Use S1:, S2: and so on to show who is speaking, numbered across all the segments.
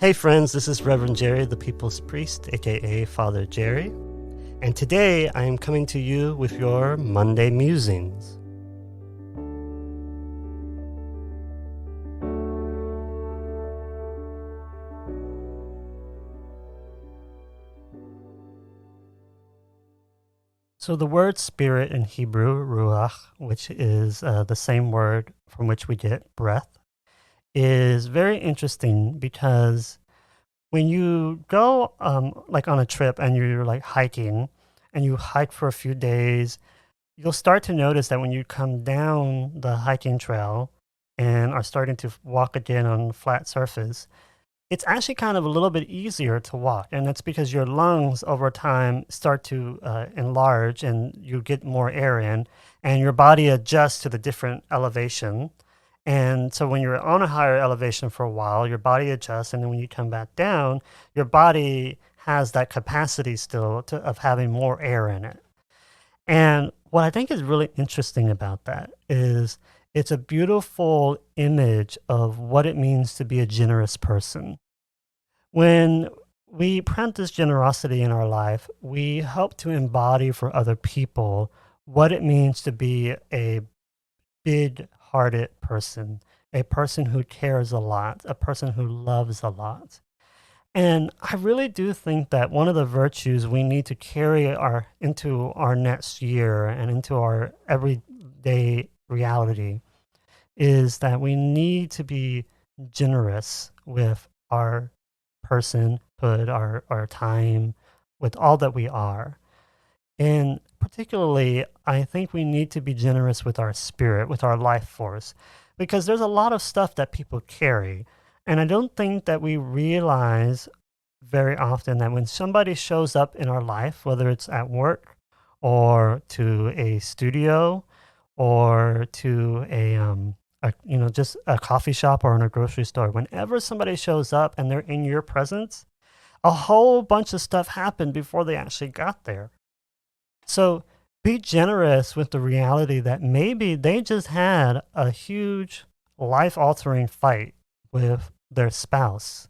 S1: Hey friends, this is Reverend Jerry, the People's Priest, aka Father Jerry, and today I am coming to you with your Monday Musings. So the word spirit in Hebrew, ruach, which is the same word from which we get breath, is very interesting because when you go like on a trip and you're like hiking and you hike for a few days, you'll start to notice that when you come down the hiking trail and are starting to walk again on flat surface, it's actually kind of a little bit easier to walk. And that's because your lungs over time start to enlarge and you get more air in and your body adjusts to the different elevation. And so when you're on a higher elevation for a while, your body adjusts. And then when you come back down, your body has that capacity still of having more air in it. And what I think is really interesting about that is it's a beautiful image of what it means to be a generous person. When we practice generosity in our life, we help to embody for other people what it means to be a big-hearted person, a person who cares a lot, a person who loves a lot. And I really do think that one of the virtues we need to carry into our next year and into our everyday reality is that we need to be generous with our personhood, our time, with all that we are. And particularly, I think we need to be generous with our spirit, with our life force, because there's a lot of stuff that people carry. And I don't think that we realize very often that when somebody shows up in our life, whether it's at work or to a studio or to just a coffee shop or in a grocery store, whenever somebody shows up and they're in your presence, a whole bunch of stuff happened before they actually got there. So be generous with the reality that maybe they just had a huge life-altering fight with their spouse.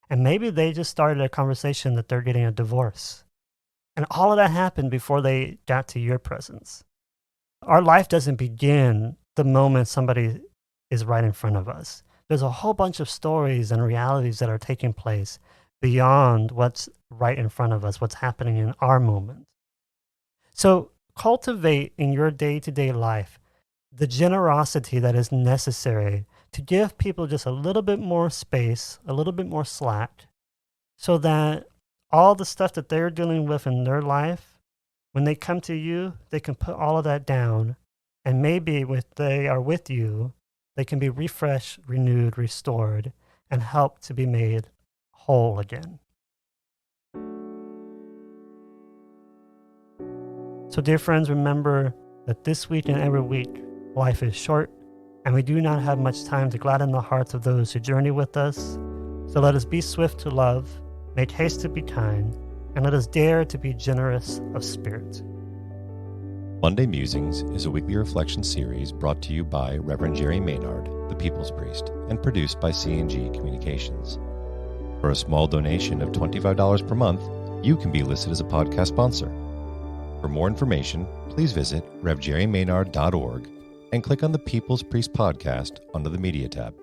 S1: And maybe they just started a conversation that they're getting a divorce. And all of that happened before they got to your presence. Our life doesn't begin the moment somebody is right in front of us. There's a whole bunch of stories and realities that are taking place beyond what's right in front of us, what's happening in our moment. So cultivate in your day-to-day life the generosity that is necessary to give people just a little bit more space, a little bit more slack, so that all the stuff that they're dealing with in their life, when they come to you, they can put all of that down. And maybe if they are with you, they can be refreshed, renewed, restored, and help to be made whole again. So dear friends, remember that this week and every week, life is short, and we do not have much time to gladden the hearts of those who journey with us. So let us be swift to love, make haste to be kind, and let us dare to be generous of spirit.
S2: Monday Musings is a weekly reflection series brought to you by Reverend Jerry Maynard, the People's Priest, and produced by C&G Communications. For a small donation of $25 per month, you can be listed as a podcast sponsor. For more information, please visit revjerrymaynard.org and click on the People's Priest podcast under the Media tab.